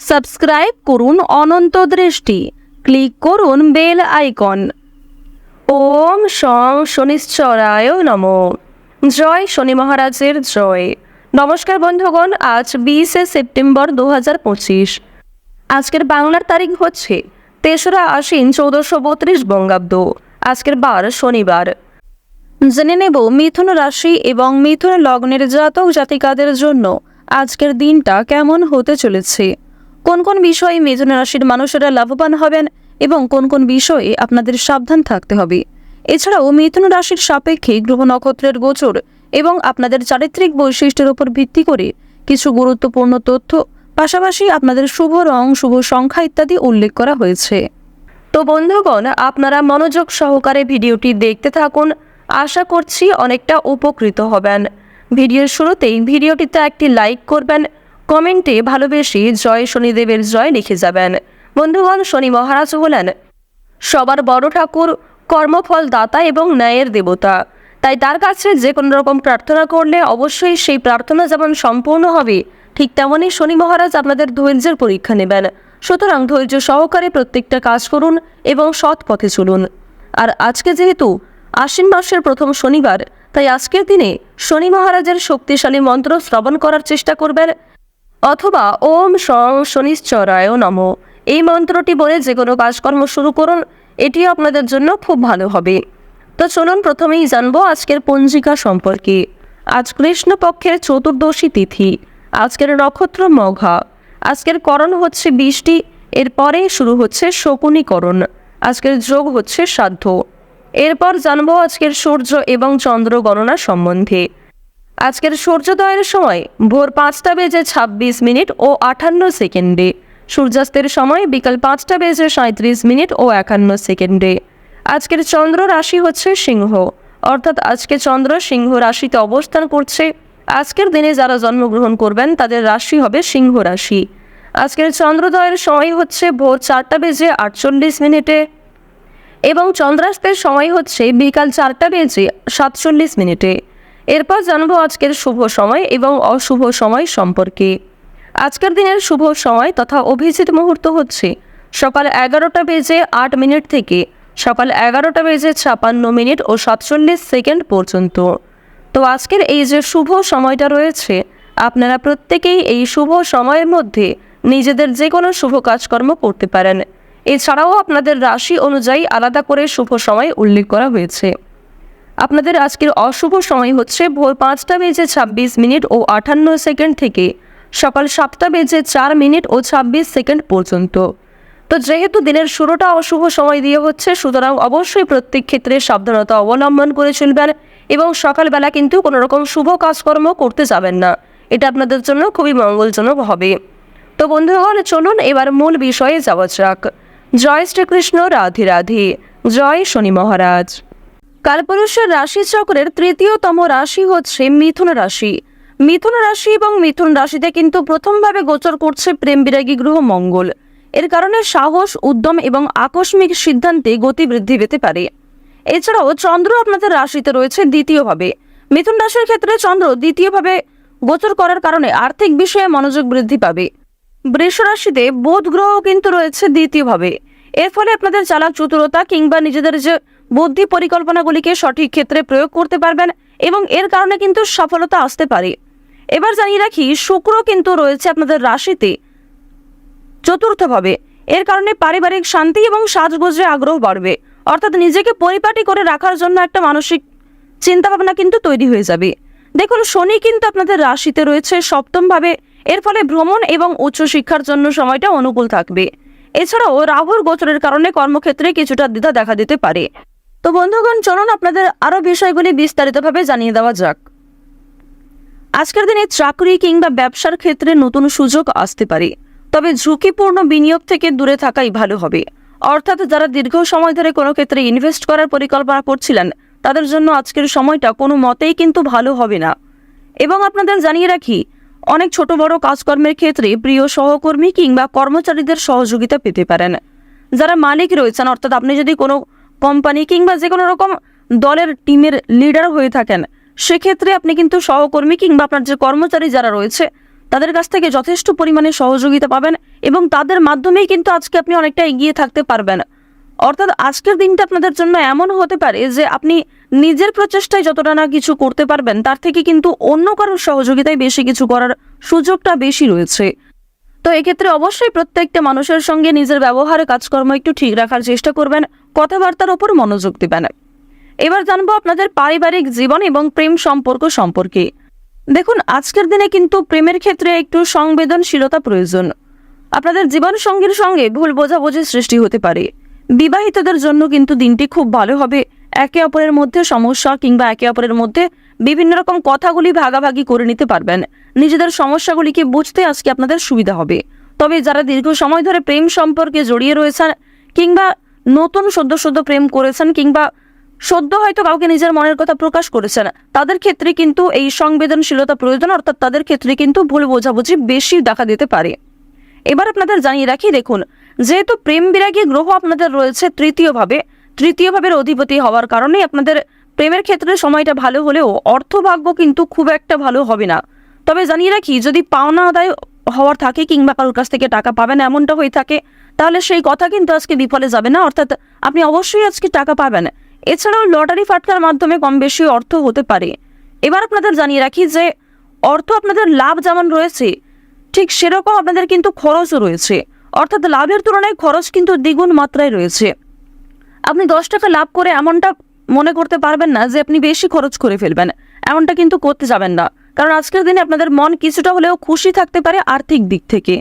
Subscribe করুন অনন্ত দৃষ্টি, click করুন বেল আইকন। ওম শং শনিশ্চরায় নমঃ। জয় শনি মহারাজের জয়। নমস্কার বন্ধুগণ, আজ 20শে সেপ্টেম্বর 2025। আজকের বাংলার তারিখ হচ্ছে 3রা আশ্বিন 1432 বঙ্গাব্দ। আজকের বার শনিবার। জেনে নেব মিথুন রাশি এবং মিথুন লগ্নের জাতক জাতিকাদের জন্য আজকের দিনটা কেমন হতে চলেছে, কোন কোন বিষয়ে মিথুন রাশির মানুষেরা লাভবান হবেন এবং কোন কোন বিষয়ে আপনাদের সাবধান থাকতে হবে। এছাড়াও মিথুন রাশির সাপেক্ষে গ্রহ নক্ষত্রের গোচর এবং আপনাদের চারিত্রিক বৈশিষ্ট্যের উপর ভিত্তি করে কিছু গুরুত্বপূর্ণ তথ্য, পাশাপাশি আপনাদের শুভ রং, শুভ সংখ্যা ইত্যাদি উল্লেখ করা হয়েছে। তো বন্ধুগণ, আপনারা মনোযোগ সহকারে ভিডিওটি দেখতে থাকুন। আশা করছি অনেকটা উপকৃত হবেন। ভিডিওর শুরুতেই ভিডিওটিতে একটি লাইক করবেন, কমেন্টে ভালোবেসে জয় শনিদেবের জয় লিখে যাবেন। বন্ধুগণ, শনি মহারাজ হলেন সবার বড় ঠাকুর, কর্মফল দাতা এবং ন্যায়ের দেবতা। তাই তার কাছে যে কোনো রকম প্রার্থনা করলে অবশ্যই সেই প্রার্থনা যেমন সম্পূর্ণ হবে, ঠিক তেমনই শনি মহারাজ আপনাদের ধৈর্যের পরীক্ষা নেবেন। সুতরাং ধৈর্য সহকারে প্রত্যেকটা কাজ করুন এবং সৎ পথে চলুন। আর আজকে যেহেতু আশ্বিন মাসের প্রথম শনিবার, তাই আজকের দিনে শনি মহারাজের শক্তিশালী মন্ত্র শ্রবণ করার চেষ্টা করবেন, অথবা ওম শং শনিশ্চরায় নমঃ এই মন্ত্রটি বলে যে কোনো কাজকর্ম শুরু করুন। এটিও আপনাদের জন্য খুব ভালো হবে। তো চলুন প্রথমেই জানবো আজকের পঞ্জিকা সম্পর্কে। আজ কৃষ্ণপক্ষের চতুর্দশী তিথি। আজকের নক্ষত্র মঘা। আজকের করণ হচ্ছে বৃষ্টি, এরপরে শুরু হচ্ছে শকুনিকরণ। আজকের যোগ হচ্ছে শ্রাদ্ধ। এরপর জানবো আজকের সূর্য এবং চন্দ্র গণনা সম্বন্ধে। আজকের সূর্যোদয়ের সময় ভোর 5টা বেজে 26 মিনিট ও 58 সেকেন্ডে। সূর্যাস্তের সময় বিকাল 5টা বেজে 37 মিনিট ও 51 সেকেন্ডে। আজকের চন্দ্র রাশি হচ্ছে সিংহ, অর্থাৎ আজকে চন্দ্র সিংহ রাশিতে অবস্থান করছে। আজকের দিনে যারা জন্মগ্রহণ করবেন তাদের রাশি হবে সিংহ রাশি। আজকের চন্দ্রোদয়ের সময় হচ্ছে ভোর 4টা বেজে 48 মিনিটে এবং চন্দ্রাস্তের সময় হচ্ছে বিকাল 4টা বেজে 47 মিনিটে। এরপর জানবো আজকের শুভ সময় এবং অশুভ সময় সম্পর্কে। আজকের দিনের শুভ সময় তথা অভিজিৎ মুহূর্ত হচ্ছে সকাল 11টা বেজে 8 মিনিট থেকে সকাল 11টা বেজে 56 মিনিট ও 47 সেকেন্ড পর্যন্ত। তো আজকের এই যে শুভ সময়টা রয়েছে, আপনারা প্রত্যেকেই এই শুভ সময়ের মধ্যে নিজেদের যে কোনো শুভ কাজকর্ম করতে পারেন। এছাড়াও আপনাদের রাশি অনুযায়ী আলাদা করে শুভ সময় উল্লেখ করা হয়েছে। আপনাদের আজকের অশুভ সময় হচ্ছে ভোর 5টা বেজে 26 মিনিট ও 58 সেকেন্ড থেকে সকাল 7টা বেজে 4 মিনিট ও 26 সেকেন্ড পর্যন্ত। তো যেহেতু দিনের শুরুটা অশুভ সময় দিয়ে হচ্ছে, সুতরাং অবশ্যই প্রত্যেক ক্ষেত্রে সাবধানতা অবলম্বন করে চলবেন এবং সকালবেলা কিন্তু কোনো রকম শুভ কাজকর্ম করতে যাবেন না। এটা আপনাদের জন্য খুবই মঙ্গলজনক হবে। তো বন্ধুগণ, চলুন এবার মূল বিষয়ে যাওয়া যাক। জয় শ্রীকৃষ্ণ, রাধে রাধে। জয় শনি মহারাজ। কালপুরুষের রাশিচক্রের তৃতীয়তম রাশি হচ্ছে মিথুন রাশি। মিথুন রাশি এবং মিথুন রাশিতে কিন্তু প্রথমভাবে গোচর করছে প্রেম বিরাগী গ্রহ মঙ্গল। এর কারণে সাহস, উদ্যম এবং আকস্মিক সিদ্ধান্তে গতি বৃদ্ধি পেতে পারে। এছাড়াও চন্দ্র আপনাদের রাশিতে রয়েছে দ্বিতীয়ভাবে। মিথুন রাশির ক্ষেত্রে চন্দ্র দ্বিতীয়ভাবে গোচর করার কারণে আর্থিক বিষয়ে মনোযোগ বৃদ্ধি পাবে। বৃষ রাশিতে বুধ গ্রহ কিন্তু রয়েছে দ্বিতীয়ভাবে। এর ফলে আপনাদের চালাক চতুরতা কিংবা নিজেদের যে বুদ্ধি পরিকল্পনাগুলিকে সঠিক ক্ষেত্রে প্রয়োগ করতে পারবেন এবং এর কারণে কিন্তু সফলতা আসতে পারে। এবার জানিয়ে রাখি, শুক্র কিন্তু রয়েছে আপনাদের রাশিতে চতুর্থভাবে। এর কারণে পারিবারিক শান্তি এবং সাজগোজে আগ্রহ বাড়বে, অর্থাৎ নিজেকে পরিপাটি করে রাখার জন্য একটা মানসিক চিন্তাভাবনা কিন্তু তৈরি হয়ে যাবে। দেখুন, শনি কিন্তু আপনাদের রাশিতে রয়েছে সপ্তমভাবে। এর ফলে ভ্রমণ এবং উচ্চশিক্ষার জন্য সময়টা অনুকূল থাকবে। এছাড়াও রাহুর গোচরের কারণে কর্মক্ষেত্রে কিছুটা দ্বিধা দেখা দিতে পারে। তো বন্ধুগণ, চলুন আপনাদের আরও বিষয়গুলি বিস্তারিতভাবে জানিয়ে দেওয়া যাক। আজকের দিনে চাকরি কিংবা ব্যবসার ক্ষেত্রে নতুন সুযোগ আসতে পারে, তবে ঝুঁকিপূর্ণ বিনিয়োগ থেকে দূরে থাকাই ভালো হবে। অর্থাৎ যারা দীর্ঘ সময় ধরে কোনো ক্ষেত্রে ইনভেস্ট করার পরিকল্পনা করছিলেন, তাদের জন্য আজকের সময়টা কোনো মতেই কিন্তু ভালো হবে না। এবং আপনাদের জানিয়ে রাখি, অনেক ছোট বড় কাজকর্মের ক্ষেত্রে প্রিয় সহকর্মী কিংবা কর্মচারীদের সহযোগিতা পেতে পারেন। যারা মালিক রয়েছেন, অর্থাৎ আপনি যদি কোনো কোম্পানি কিংবা যে কোনো রকম দলের টিমের লিডার হয়ে থাকেন, সেক্ষেত্রে আপনি কিন্তু সহকর্মী কিংবা আপনার যে কর্মচারী যারা রয়েছে তাদের কাছ থেকে যথেষ্ট পরিমাণে সহযোগিতা পাবেন এবং তাদের মাধ্যমেই কিন্তু আজকে আপনি অনেকটা এগিয়ে থাকতে পারবেন। অর্থাৎ আজকের দিনটা আপনাদের জন্য এমন হতে পারে যে আপনি নিজের প্রচেষ্টায় যতটা না কিছু করতে পারবেন তার থেকে কিন্তু অন্য কারোর সহযোগিতায় বেশি কিছু করার সুযোগটা বেশি রয়েছে। তো এক্ষেত্রে অবশ্যই প্রত্যেকটা মানুষের সঙ্গে নিজের ব্যবহার কাজকর্ম একটু ঠিক রাখার চেষ্টা করবেন, কথাবার্তার ওপর মনোযোগ দিবেন। এবার জানবো আপনাদের পারিবারিক জীবন এবং প্রেম সম্পর্ক সম্পর্কে। দেখুন, আজকের দিনে কিন্তু প্রেমের ক্ষেত্রে একটু সংবেদনশীলতা প্রয়োজন। আপনাদের জীবন সঙ্গীর সঙ্গে ভুল বোঝাবুঝির সৃষ্টি হতে পারে। বিবাহিতদের জন্য কিন্তু দিনটি খুব ভালো হবে। একে অপরের মধ্যে সমস্যা কিংবা একে অপরের মধ্যে বিভিন্ন রকম কথাগুলি ভাগাভাগি করে নিতে পারবেন। নিজেদের সমস্যাগুলিকে বুঝতে আজকে আপনাদের সুবিধা হবে। তবে যারা দীর্ঘ সময় ধরে প্রেম সম্পর্কে জড়িয়ে রয়েছেন কিংবা নতুন সদ্য প্রেম করেছেন কিংবা সদ্য হয়তো কাউকে নিজের মনের কথা প্রকাশ করেছেন, তাদের ক্ষেত্রে কিন্তু এই সংবেদনশীলতা প্রয়োজন। অর্থাৎ তাদের ক্ষেত্রে কিন্তু ভুল বোঝাবুঝি বেশি দেখা দিতে পারে। এবার আপনাদের জানিয়ে রাখি, দেখুন, যেহেতু প্রেম বিরাগী গ্রহ আপনাদের রয়েছে তৃতীয় ভাবের অধিপতি হওয়ার কারণে আপনাদের প্রেমের ক্ষেত্রে সময়টা ভালো হলেও অর্থভাগ্য কিন্তু খুব একটা ভালো হবে না। তবে জানিয়ে রাখি, যদি পাওনা আদায় হওয়ার থাকে কিংবা কারোর কাছ থেকে টাকা পাবেন এমনটা হয়ে থাকে, তাহলে সেই কথা কিন্তু আজকে বিফলে যাবে না। অর্থাৎ আপনি অবশ্যই আজকে টাকা পাবেন। এছাড়াও লটারি ফাটকার মাধ্যমে কম বেশি অর্থ হতে পারে। এবার আপনাদের জানিয়ে রাখি যে অর্থ আপনাদের লাভ যেমন রয়েছে ঠিক সেরকম আপনাদের কিন্তু খরচও রয়েছে। অর্থাৎ লাভের তুলনায় খরচ কিন্তু দ্বিগুণ মাত্রায় রয়েছে। আপনি 10 টাকা লাভ করে এমনটা মনে করতে পারবেন না যে আপনি বেশি খরচ করে ফেলবেন, এমনটা কিন্তু করতে যাবেন না। কারণ আজকের দিনে আপনাদের মন কিছুটা হলেও খুশি থাকতে পারে আর্থিক দিক থেকে।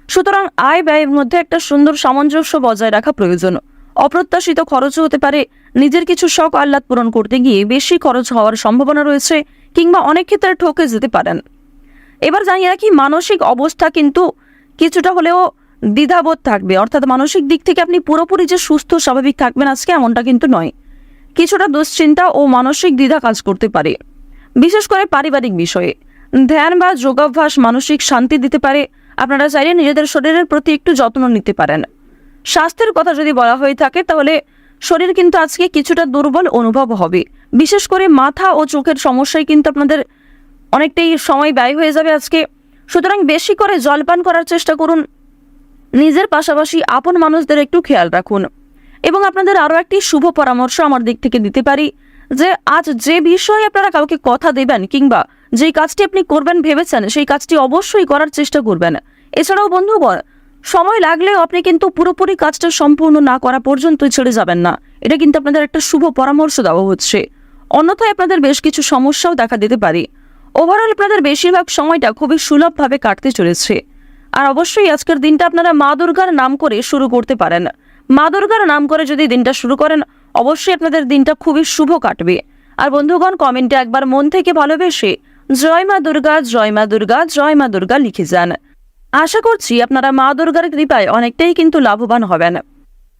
সুতরাং আয় ব্যয়ের মধ্যে একটা সুন্দর সামঞ্জস্য বজায় রাখা প্রয়োজন। অপ্রত্যাশিত খরচও হতে পারে। নিজের কিছু শখ আহ্লাদ পূরণ করতে গিয়ে বেশি খরচ হওয়ার সম্ভাবনা রয়েছে কিংবা অনেক ক্ষেত্রে ঠকে যেতে পারেন। এবার জানিয়ে রাখি, মানসিক অবস্থা কিন্তু কিছুটা হলেও দ্বিধাবোধ থাকবে। অর্থাৎ মানসিক দিক থেকে আপনি পুরোপুরি যে সুস্থ স্বাভাবিক থাকবেন আজকে এমনটা কিন্তু নয়। কিছুটা দুশ্চিন্তা ও মানসিক দ্বিধা কাজ করতে পারে। বিশেষ করে পারিবারিক বিষয়ে ধ্যান বা যোগাভ্যাস মানসিক শান্তি দিতে পারে। আপনারা চাইলে নিজেদের শরীরের প্রতি একটু যত্ন নিতে পারেন। স্বাস্থ্যের কথা যদি বলা হয়ে থাকে তাহলে শরীর কিন্তু আজকে কিছুটা দুর্বল অনুভব হবে। বিশেষ করে মাথা ও চোখের সমস্যায় কিন্তু আপনাদের অনেকটাই সময় ব্যয় হয়ে যাবে আজকে। সুতরাং বেশি করে জলপান করার চেষ্টা করুন। নিজের পাশাপাশি আপন মানুষদের একটু খেয়াল রাখুন। এবং আপনাদের আরও একটি শুভ পরামর্শ আমার দিক থেকে দিতে পারি যে আজ যে বিষয়ে আপনারা কাউকে কথা দেবেন কিংবা যেই কাজটি আপনি করবেন ভেবেছেন সেই কাজটি অবশ্যই করার চেষ্টা করবেন। এছাড়াও বন্ধুগণ, সময় লাগলেও আপনি কিন্তু পুরোপুরি কাজটা সম্পূর্ণ না করা পর্যন্ত ছেড়ে যাবেন না। এটা কিন্তু আপনাদের একটা শুভ পরামর্শ দেওয়া হচ্ছে। অন্যথায় আপনাদের বেশ কিছু সমস্যাও দেখা দিতে পারে। ওভারঅল আপনাদের বেশিরভাগ সময়টা খুবই সুলভভাবে কাটতে চলেছে। আর অবশ্যই আজকের দিনটা আপনারা মা দুর্গার নাম করে শুরু করতে পারেন। মা দুর্গার নাম করে যদি দিনটা শুরু করেন অবশ্যই আপনাদের দিনটা খুবই শুভ কাটবে। আর বন্ধুগণ, কমেন্টে একবার মন থেকে ভালোবেসে জয় মা দুর্গা, জয় মা দুর্গা, জয় মা দুর্গা লিখে যান। আশা করছি আপনারা মা দুর্গার কৃপায় অনেকটাই কিন্তু লাভবান হবেন।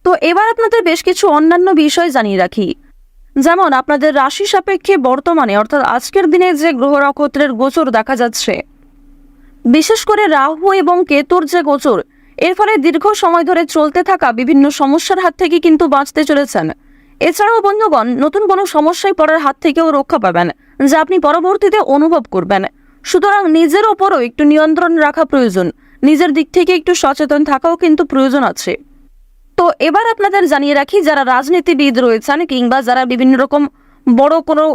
তো এবার আপনাদের বেশ কিছু অন্যান্য বিষয় জানিয়ে রাখি। যেমন আপনাদের রাশি সাপেক্ষে বর্তমানে অর্থাৎ আজকের দিনে যে গ্রহ নক্ষত্রের গোচর দেখা যাচ্ছে, বিশেষ করে রাহু এবং কেতুর যে গোচর, এর ফলে দীর্ঘ সময় ধরে চলতে থাকা বিভিন্ন সমস্যার হাত থেকে কিন্তু বাঁচতে চলেছেন। এছাড়াও বন্ধুগণ, নতুন কোনো সমস্যায় পড়ার হাত থেকেও রক্ষা পাবেন যা আপনি পরবর্তীতে অনুভব করবেন। সুতরাং নিজের ওপরও একটু নিয়ন্ত্রণ রাখা প্রয়োজন। নিজের দিক থেকে একটু সচেতন থাকাও কিন্তু প্রয়োজন আছে। তো এবার আপনাদের জানিয়ে রাখি, যারা রাজনীতিবিদ রয়েছেন কিংবা যারা বিভিন্ন রকম বড় কোনো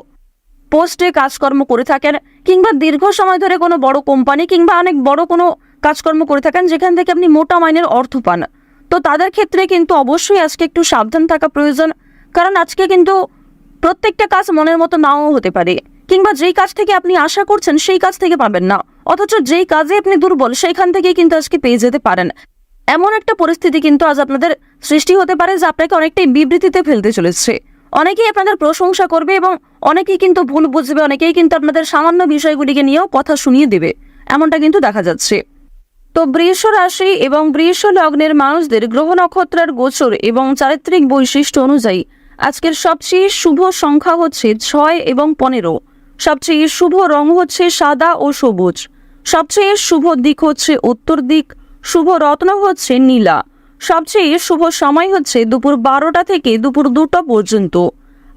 পোস্টে কাজকর্ম করে থাকেন কিংবা দীর্ঘ সময় ধরে কোনো বড় কোম্পানি কিংবা অনেক বড় কোনো কাজকর্ম করে থাকেন যেখান থেকে আপনি মোটা মাইনের অর্থ পান, তো তাদের ক্ষেত্রে কিন্তু অবশ্যই আজকে একটু সাবধান থাকা প্রয়োজন। কারণ আজকে কিন্তু প্রত্যেকটা কাজ মনের মতো নাও হতে পারে কিংবা যেই কাজ থেকে আপনি আশা করছেন সেই কাজ থেকে পাবেন না, অথচ যেই কাজে আপনি দুর্বল সেইখান থেকে কিন্তু আজকে পেয়ে যেতে পারেন। এমন একটা পরিস্থিতি কিন্তু আজ আপনাদের সৃষ্টি হতে পারে যা আপনাকে অনেকটাই বিবৃতিতে ফেলতে চলেছে। অনেকেই আপনাদের প্রশংসা করবে এবং অনেকেই কিন্তু ভুল বুঝবে, অনেকেই কিন্তু আপনাদের সামান্য বিষয়গুলিকে নিয়েও কথা শুনিয়ে দেবে, এমনটা কিন্তু দেখা যাচ্ছে। তো বৃষ রাশি এবং বৃষ লগ্নের মানুষদের গ্রহ নক্ষত্রের গোচর এবং চারিত্রিক বৈশিষ্ট্য অনুযায়ী আজকের সবচেয়ে শুভ সংখ্যা হচ্ছে 6 এবং 15। সবচেয়ে শুভ রং হচ্ছে সাদা ও সবুজ। সবচেয়ে শুভ দিক হচ্ছে উত্তর দিক। শুভ রত্ন হচ্ছে নীলা। সবচেয়ে শুভ সময় হচ্ছে দুপুর 12টা থেকে দুপুর 2টা পর্যন্ত।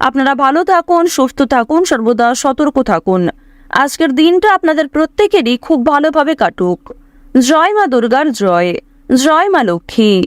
আপনারা ভালো থাকুন, সুস্থ থাকুন, সর্বদা সতর্ক থাকুন। আজকের দিনটা আপনাদের প্রত্যেকেরই খুব ভালোভাবে কাটুক। জয় মা দুর্গার জয়, জয় মা লক্ষ্মী।